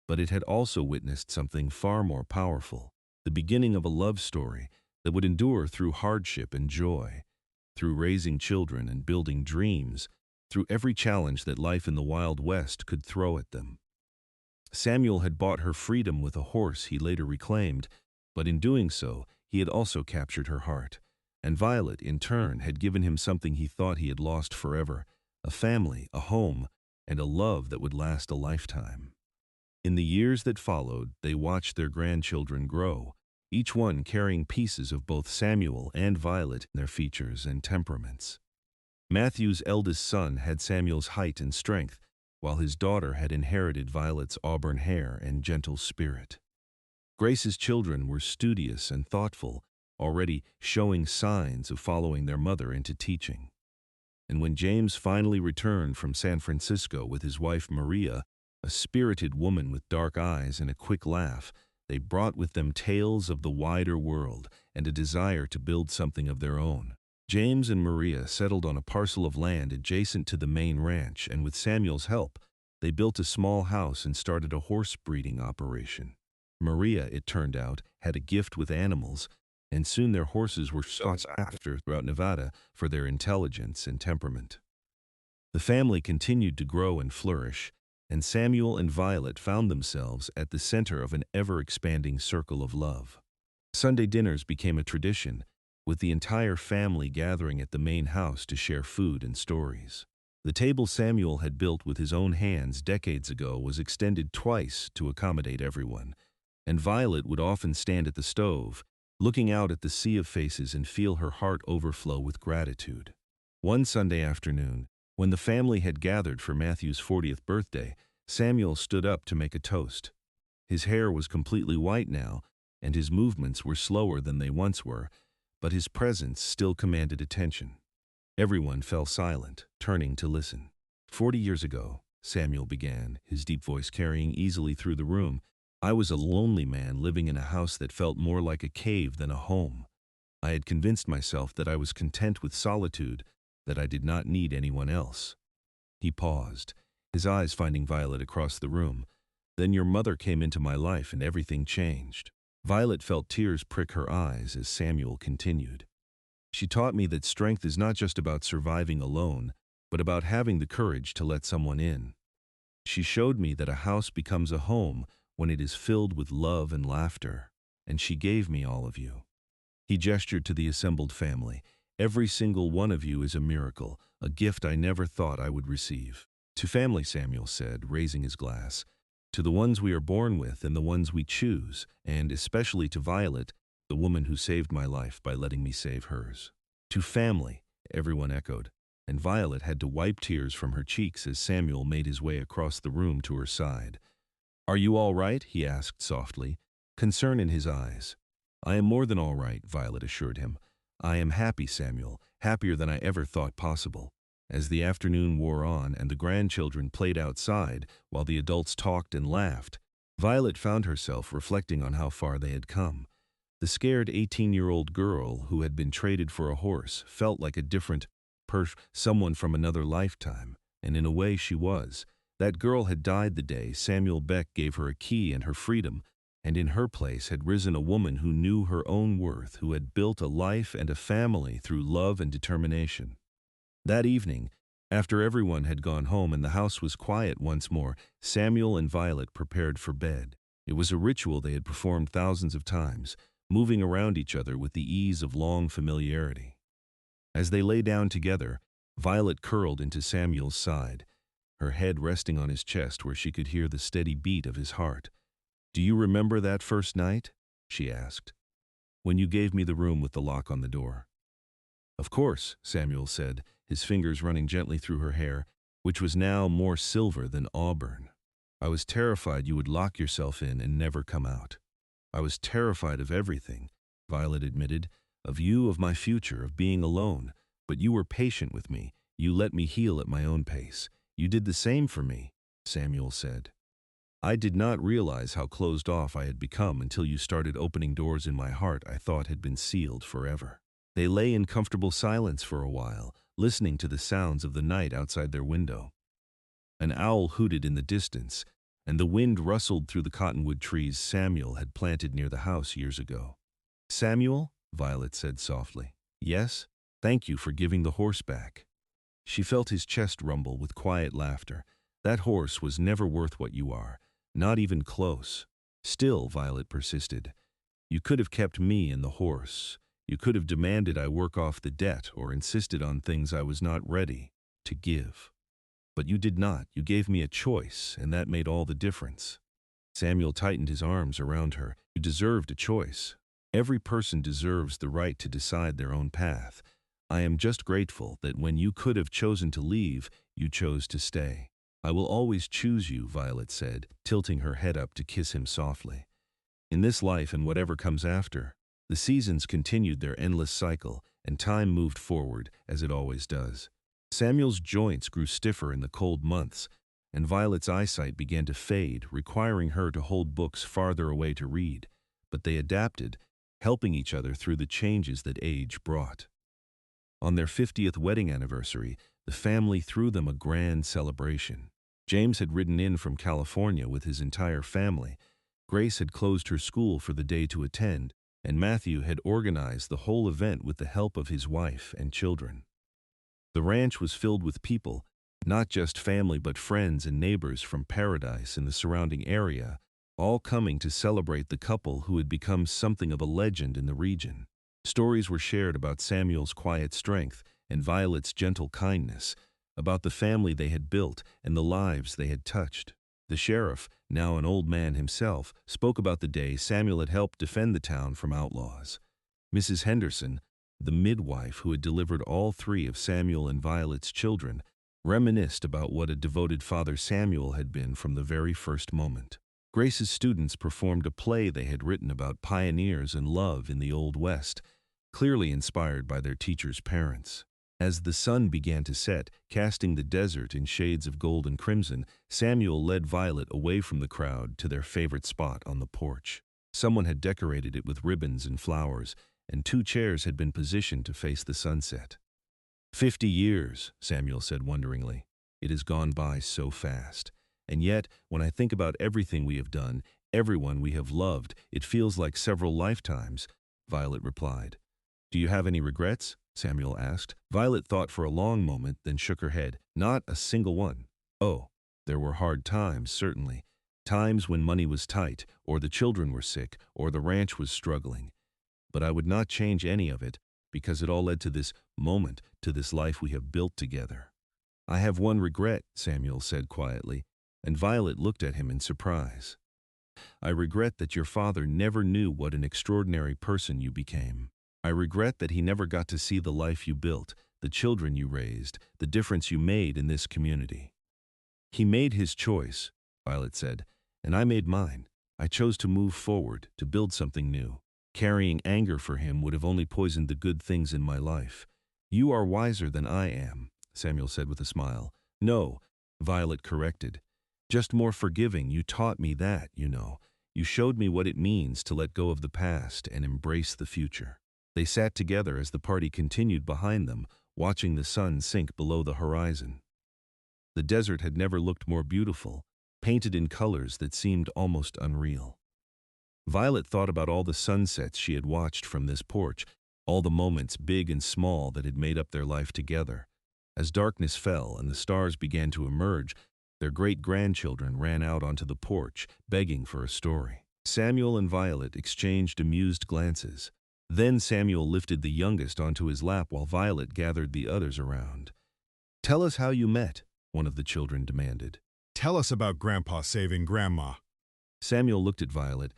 But it had also witnessed something far more powerful, the beginning of a love story, that would endure through hardship and joy, through raising children and building dreams, through every challenge that life in the Wild West could throw at them. Samuel had bought her freedom with a horse he later reclaimed, but in doing so, he had also captured her heart. And Violet, in turn, had given him something he thought he had lost forever: a family, a home, and a love that would last a lifetime. In the years that followed, they watched their grandchildren grow, each one carrying pieces of both Samuel and Violet in their features and temperaments. Matthew's eldest son had Samuel's height and strength, while his daughter had inherited Violet's auburn hair and gentle spirit. Grace's children were studious and thoughtful, already showing signs of following their mother into teaching. And when James finally returned from San Francisco with his wife Maria, a spirited woman with dark eyes and a quick laugh, they brought with them tales of the wider world and a desire to build something of their own. James and Maria settled on a parcel of land adjacent to the main ranch, and with Samuel's help, they built a small house and started a horse breeding operation. Maria, it turned out, had a gift with animals, and soon their horses were sought after throughout Nevada for their intelligence and temperament. The family continued to grow and flourish, and Samuel and Violet found themselves at the center of an ever-expanding circle of love. Sunday dinners became a tradition, with the entire family gathering at the main house to share food and stories. The table Samuel had built with his own hands decades ago was extended twice to accommodate everyone, and Violet would often stand at the stove, looking out at the sea of faces and feel her heart overflow with gratitude. One Sunday afternoon, when the family had gathered for Matthew's 40th birthday, Samuel stood up to make a toast. His hair was completely white now, and his movements were slower than they once were, but his presence still commanded attention. Everyone fell silent, turning to listen. 40 years ago, Samuel began, his deep voice carrying easily through the room, I was a lonely man living in a house that felt more like a cave than a home. I had convinced myself that I was content with solitude, that I did not need anyone else. He paused, his eyes finding Violet across the room. Then your mother came into my life and everything changed. Violet felt tears prick her eyes as Samuel continued. She taught me that strength is not just about surviving alone, but about having the courage to let someone in. She showed me that a house becomes a home when it is filled with love and laughter, and she gave me all of you. He gestured to the assembled family. Every single one of you is a miracle, a gift I never thought I would receive. To family, Samuel said, raising his glass, to the ones we are born with and the ones we choose, and especially to Violet, the woman who saved my life by letting me save hers. To family, everyone echoed, and Violet had to wipe tears from her cheeks as Samuel made his way across the room to her side. Are you all right? He asked softly, concern in his eyes. I am more than all right, Violet assured him. I am happy, Samuel, happier than I ever thought possible. As the afternoon wore on and the grandchildren played outside while the adults talked and laughed, Violet found herself reflecting on how far they had come. The scared 18-year-old girl who had been traded for a horse felt like a different someone from another lifetime, and in a way she was. That girl had died the day Samuel Beck gave her a key and her freedom, and in her place had risen a woman who knew her own worth, who had built a life and a family through love and determination. That evening, after everyone had gone home and the house was quiet once more, Samuel and Violet prepared for bed. It was a ritual they had performed thousands of times, moving around each other with the ease of long familiarity. As they lay down together, Violet curled into Samuel's side, her head resting on his chest where she could hear the steady beat of his heart. Do you remember that first night? She asked. When you gave me the room with the lock on the door. Of course, Samuel said, his fingers running gently through her hair, which was now more silver than auburn. I was terrified you would lock yourself in and never come out. I was terrified of everything, Violet admitted, of you, of my future, of being alone. But you were patient with me. You let me heal at my own pace. You did the same for me, Samuel said. I did not realize how closed off I had become until you started opening doors in my heart I thought had been sealed forever. They lay in comfortable silence for a while, listening to the sounds of the night outside their window. An owl hooted in the distance, and the wind rustled through the cottonwood trees Samuel had planted near the house years ago. Samuel? Violet said softly. Yes, thank you for giving the horse back. She felt his chest rumble with quiet laughter. That horse was never worth what you are, not even close. Still, Violet persisted, you could have kept me and the horse. You could have demanded I work off the debt or insisted on things I was not ready to give. But you did not. You gave me a choice, and that made all the difference. Samuel tightened his arms around her. You deserved a choice. Every person deserves the right to decide their own path. I am just grateful that when you could have chosen to leave, you chose to stay. I will always choose you, Violet said, tilting her head up to kiss him softly. In this life and whatever comes after, the seasons continued their endless cycle, and time moved forward, as it always does. Samuel's joints grew stiffer in the cold months, and Violet's eyesight began to fade, requiring her to hold books farther away to read. But they adapted, helping each other through the changes that age brought. On their 50th wedding anniversary, the family threw them a grand celebration. James had ridden in from California with his entire family. Grace had closed her school for the day to attend, and Matthew had organized the whole event with the help of his wife and children. The ranch was filled with people, not just family but friends and neighbors from Paradise and the surrounding area, all coming to celebrate the couple who had become something of a legend in the region. Stories were shared about Samuel's quiet strength and Violet's gentle kindness, about the family they had built and the lives they had touched. The sheriff, now an old man himself, spoke about the day Samuel had helped defend the town from outlaws. Mrs. Henderson, the midwife who had delivered all three of Samuel and Violet's children, reminisced about what a devoted father Samuel had been from the very first moment. Grace's students performed a play they had written about pioneers and love in the Old West, clearly inspired by their teachers' parents. As the sun began to set, casting the desert in shades of gold and crimson, Samuel led Violet away from the crowd to their favorite spot on the porch. Someone had decorated it with ribbons and flowers, and 2 chairs had been positioned to face the sunset. 50 years, Samuel said wonderingly. It has gone by so fast. And yet, when I think about everything we have done, everyone we have loved, it feels like several lifetimes, Violet replied. Do you have any regrets? Samuel asked. Violet thought for a long moment, then shook her head. Not a single one. Oh, there were hard times, certainly. Times when money was tight, or the children were sick, or the ranch was struggling. But I would not change any of it, because it all led to this moment, to this life we have built together. I have one regret, Samuel said quietly, and Violet looked at him in surprise. I regret that your father never knew what an extraordinary person you became. I regret that he never got to see the life you built, the children you raised, the difference you made in this community. He made his choice, Violet said, and I made mine. I chose to move forward, to build something new. Carrying anger for him would have only poisoned the good things in my life. You are wiser than I am, Samuel said with a smile. No, Violet corrected. Just more forgiving. You taught me that, you know. You showed me what it means to let go of the past and embrace the future. They sat together as the party continued behind them, watching the sun sink below the horizon. The desert had never looked more beautiful, painted in colors that seemed almost unreal. Violet thought about all the sunsets she had watched from this porch, all the moments, big and small, that had made up their life together. As darkness fell and the stars began to emerge, their great-grandchildren ran out onto the porch, begging for a story. Samuel and Violet exchanged amused glances. Then Samuel lifted the youngest onto his lap while Violet gathered the others around. Tell us how you met, one of the children demanded. Tell us about Grandpa saving Grandma. Samuel looked at Violet,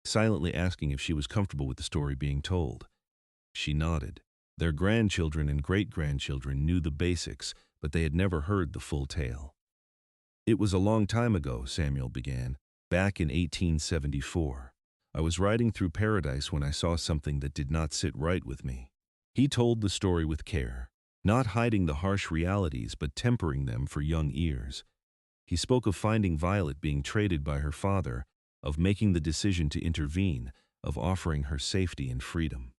silently asking if she was comfortable with the story being told. She nodded. Their grandchildren and great-grandchildren knew the basics, but they had never heard the full tale. It was a long time ago, Samuel began, back in 1874. I was riding through Paradise when I saw something that did not sit right with me. He told the story with care, not hiding the harsh realities but tempering them for young ears. He spoke of finding Violet being traded by her father, of making the decision to intervene, of offering her safety and freedom.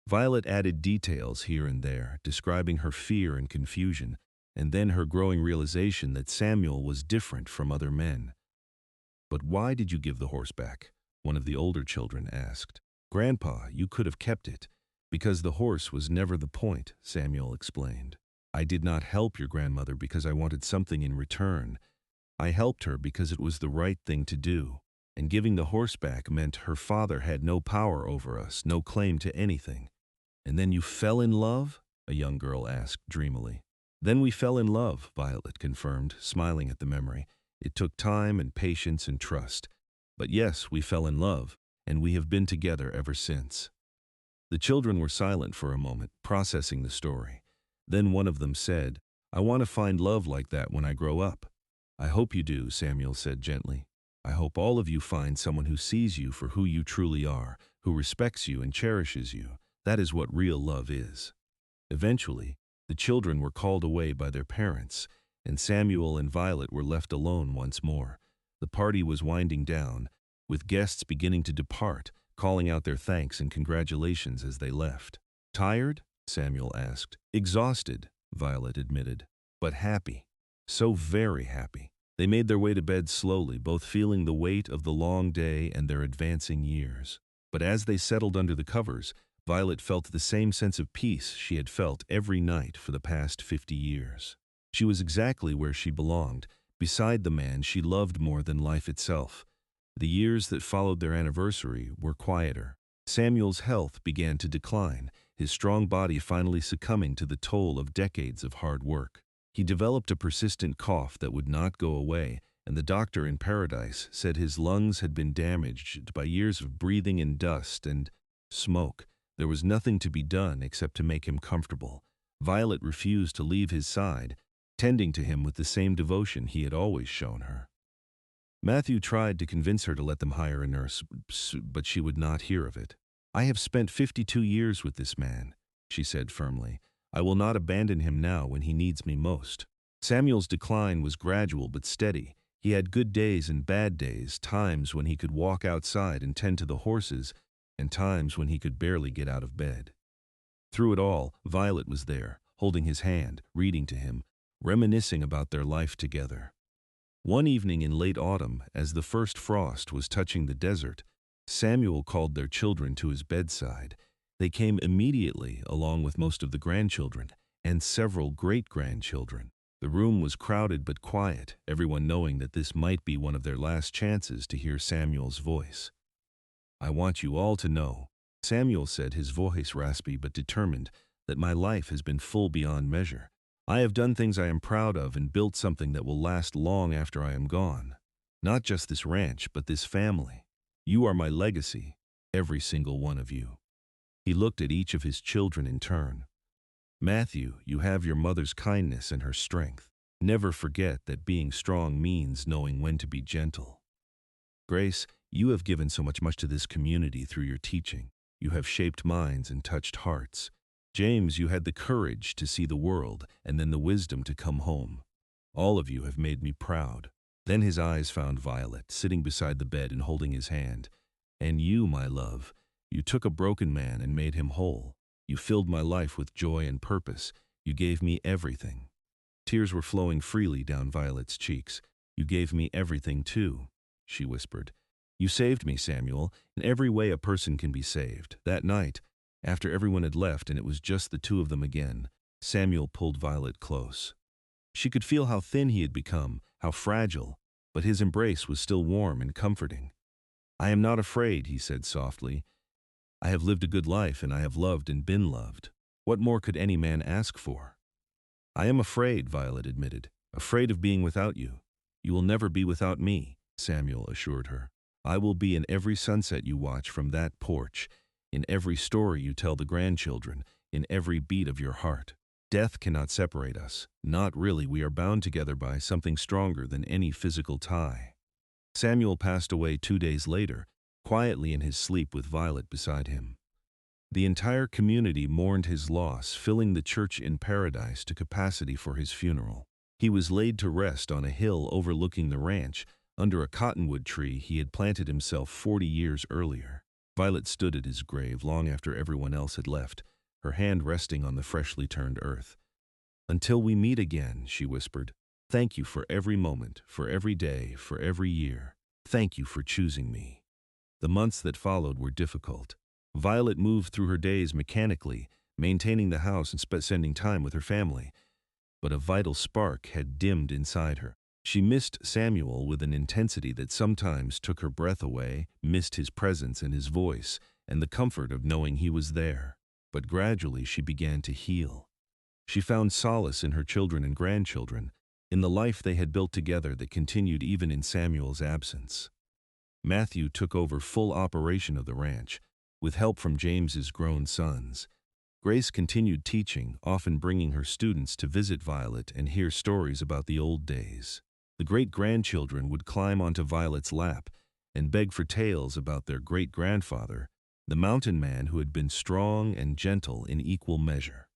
Violet added details here and there, describing her fear and confusion, and then her growing realization that Samuel was different from other men. But why did you give the horse back? One of the older children asked. Grandpa, you could have kept it. Because the horse was never the point, Samuel explained. I did not help your grandmother because I wanted something in return. I helped her because it was the right thing to do. And giving the horse back meant her father had no power over us, no claim to anything. And then you fell in love? A young girl asked dreamily. Then we fell in love, Violet confirmed, smiling at the memory. It took time and patience and trust. But yes, we fell in love, and we have been together ever since. The children were silent for a moment, processing the story. Then one of them said, I want to find love like that when I grow up. I hope you do, Samuel said gently. I hope all of you find someone who sees you for who you truly are, who respects you and cherishes you. That is what real love is. Eventually, the children were called away by their parents, and Samuel and Violet were left alone once more. The party was winding down, with guests beginning to depart, calling out their thanks and congratulations as they left. Tired? Samuel asked. Exhausted, Violet admitted, but happy. So very happy. They made their way to bed slowly, both feeling the weight of the long day and their advancing years. But as they settled under the covers, Violet felt the same sense of peace she had felt every night for the past 50 years. She was exactly where she belonged, beside the man she loved more than life itself. The years that followed their anniversary were quieter. Samuel's health began to decline, his strong body finally succumbing to the toll of decades of hard work. He developed a persistent cough that would not go away, and the doctor in Paradise said his lungs had been damaged by years of breathing in dust and smoke. There was nothing to be done except to make him comfortable. Violet refused to leave his side, tending to him with the same devotion he had always shown her. Matthew tried to convince her to let them hire a nurse, but she would not hear of it. I have spent 52 years with this man, she said firmly. I will not abandon him now when he needs me most. Samuel's decline was gradual but steady. He had good days and bad days, times when he could walk outside and tend to the horses, and times when he could barely get out of bed. Through it all, Violet was there, holding his hand, reading to him, reminiscing about their life together. One evening in late autumn, as the first frost was touching the desert, Samuel called their children to his bedside. They came immediately, along with most of the grandchildren, and several great-grandchildren. The room was crowded but quiet, everyone knowing that this might be one of their last chances to hear Samuel's voice. I want you all to know, Samuel said, his voice raspy but determined, that my life has been full beyond measure. I have done things I am proud of and built something that will last long after I am gone. Not just this ranch, but this family. You are my legacy, every single one of you. He looked at each of his children in turn. Matthew, you have your mother's kindness and her strength. Never forget that being strong means knowing when to be gentle. Grace, you have given so much to this community through your teaching. You have shaped minds and touched hearts. James, you had the courage to see the world and then the wisdom to come home. All of you have made me proud. Then his eyes found Violet, sitting beside the bed and holding his hand. And you, my love, you took a broken man and made him whole. You filled my life with joy and purpose. You gave me everything. Tears were flowing freely down Violet's cheeks. You gave me everything too, she whispered. You saved me, Samuel, in every way a person can be saved. That night, after everyone had left and it was just the two of them again, Samuel pulled Violet close. She could feel how thin he had become, how fragile, but his embrace was still warm and comforting. I am not afraid, he said softly. I have lived a good life and I have loved and been loved. What more could any man ask for? I am afraid, Violet admitted, afraid of being without you. You will never be without me, Samuel assured her. I will be in every sunset you watch from that porch, in every story you tell the grandchildren, in every beat of your heart. Death cannot separate us. Not really. We are bound together by something stronger than any physical tie. Samuel passed away 2 days later, quietly in his sleep with Violet beside him. The entire community mourned his loss, filling the church in Paradise to capacity for his funeral. He was laid to rest on a hill overlooking the ranch, under a cottonwood tree he had planted himself 40 years earlier. Violet stood at his grave long after everyone else had left, her hand resting on the freshly turned earth. Until we meet again, she whispered, thank you for every moment, for every day, for every year. Thank you for choosing me. The months that followed were difficult. Violet moved through her days mechanically, maintaining the house and spending time with her family. But a vital spark had dimmed inside her. She missed Samuel with an intensity that sometimes took her breath away, missed his presence and his voice, and the comfort of knowing he was there. But gradually she began to heal. She found solace in her children and grandchildren, in the life they had built together that continued even in Samuel's absence. Matthew took over full operation of the ranch, with help from James's grown sons. Grace continued teaching, often bringing her students to visit Violet and hear stories about the old days. The great-grandchildren would climb onto Violet's lap and beg for tales about their great-grandfather, the mountain man who had been strong and gentle in equal measure.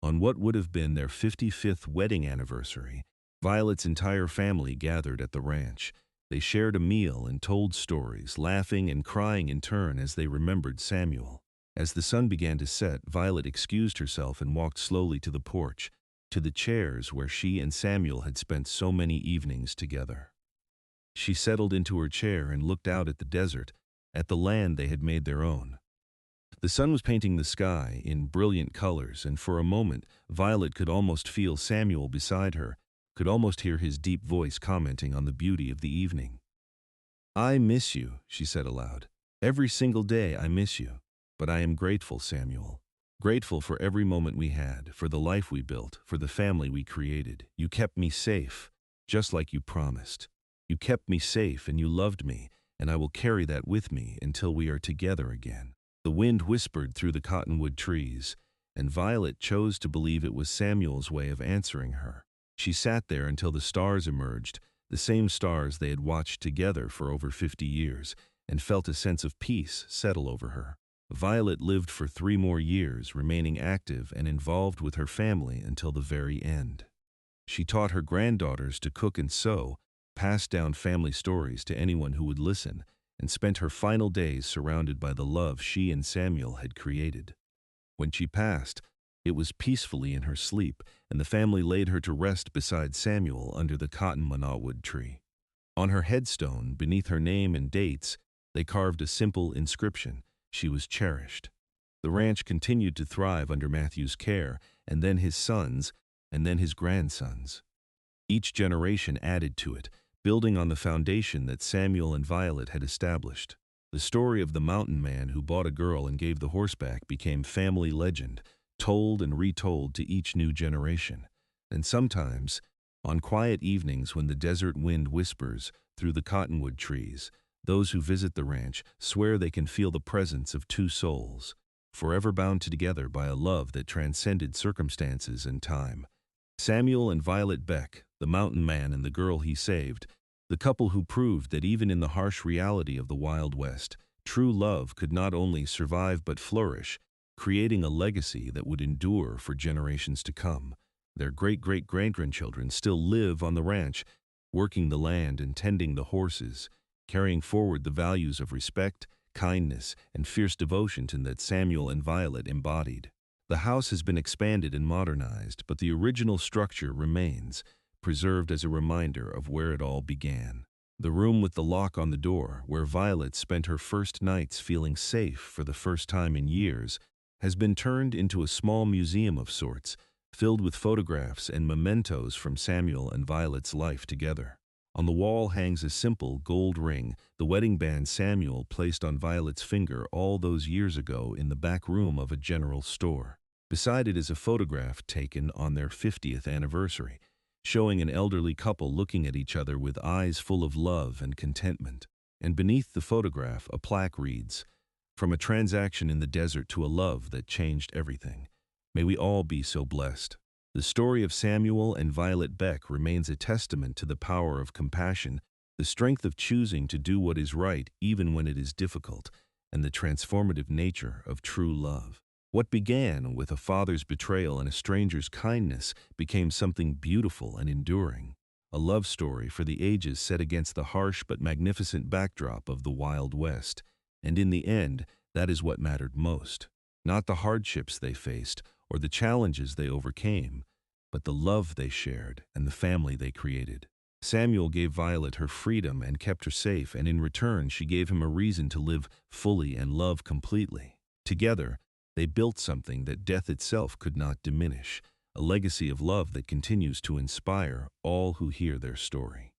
On what would have been their 55th wedding anniversary, Violet's entire family gathered at the ranch. They shared a meal and told stories, laughing and crying in turn as they remembered Samuel. As the sun began to set, Violet excused herself and walked slowly to the porch, to the chairs where she and Samuel had spent so many evenings together. She settled into her chair and looked out at the desert, at the land they had made their own. The sun was painting the sky in brilliant colors, and for a moment Violet could almost feel Samuel beside her, could almost hear his deep voice commenting on the beauty of the evening. "I miss you," she said aloud. "Every single day I miss you. But I am grateful, Samuel. Grateful for every moment we had, for the life we built, for the family we created. You kept me safe, just like you promised. You kept me safe and you loved me, and I will carry that with me until we are together again." The wind whispered through the cottonwood trees, and Violet chose to believe it was Samuel's way of answering her. She sat there until the stars emerged, the same stars they had watched together for over 50 years, and felt a sense of peace settle over her. Violet lived for 3 more years, remaining active and involved with her family until the very end. She taught her granddaughters to cook and sew, passed down family stories to anyone who would listen, and spent her final days surrounded by the love she and Samuel had created. When she passed, it was peacefully in her sleep, and the family laid her to rest beside Samuel under the cotton manawwood tree. On her headstone, beneath her name and dates, they carved a simple inscription: she was cherished. The ranch continued to thrive under Matthew's care, and then his sons, and then his grandsons. Each generation added to it, building on the foundation that Samuel and Violet had established. The story of the mountain man who bought a girl and gave the horseback became family legend, told and retold to each new generation. And sometimes, on quiet evenings when the desert wind whispers through the cottonwood trees, those who visit the ranch swear they can feel the presence of 2 souls, forever bound together by a love that transcended circumstances and time. Samuel and Violet Beck, the mountain man and the girl he saved, the couple who proved that even in the harsh reality of the Wild West, true love could not only survive but flourish, creating a legacy that would endure for generations to come. Their great-great-grandchildren still live on the ranch, working the land and tending the horses, carrying forward the values of respect, kindness, and fierce devotion that Samuel and Violet embodied. The house has been expanded and modernized, but the original structure remains, preserved as a reminder of where it all began. The room with the lock on the door, where Violet spent her first nights feeling safe for the first time in years, has been turned into a small museum of sorts, filled with photographs and mementos from Samuel and Violet's life together. On the wall hangs a simple gold ring, the wedding band Samuel placed on Violet's finger all those years ago in the back room of a general store. Beside it is a photograph taken on their 50th anniversary, showing an elderly couple looking at each other with eyes full of love and contentment. And beneath the photograph, a plaque reads, "From a transaction in the desert to a love that changed everything. May we all be so blessed." The story of Samuel and Violet Beck remains a testament to the power of compassion, the strength of choosing to do what is right even when it is difficult, and the transformative nature of true love. What began with a father's betrayal and a stranger's kindness became something beautiful and enduring, a love story for the ages set against the harsh but magnificent backdrop of the Wild West. And in the end, that is what mattered most. Not the hardships they faced, or the challenges they overcame, but the love they shared and the family they created. Samuel gave Violet her freedom and kept her safe, and in return she gave him a reason to live fully and love completely. Together, they built something that death itself could not diminish, a legacy of love that continues to inspire all who hear their story.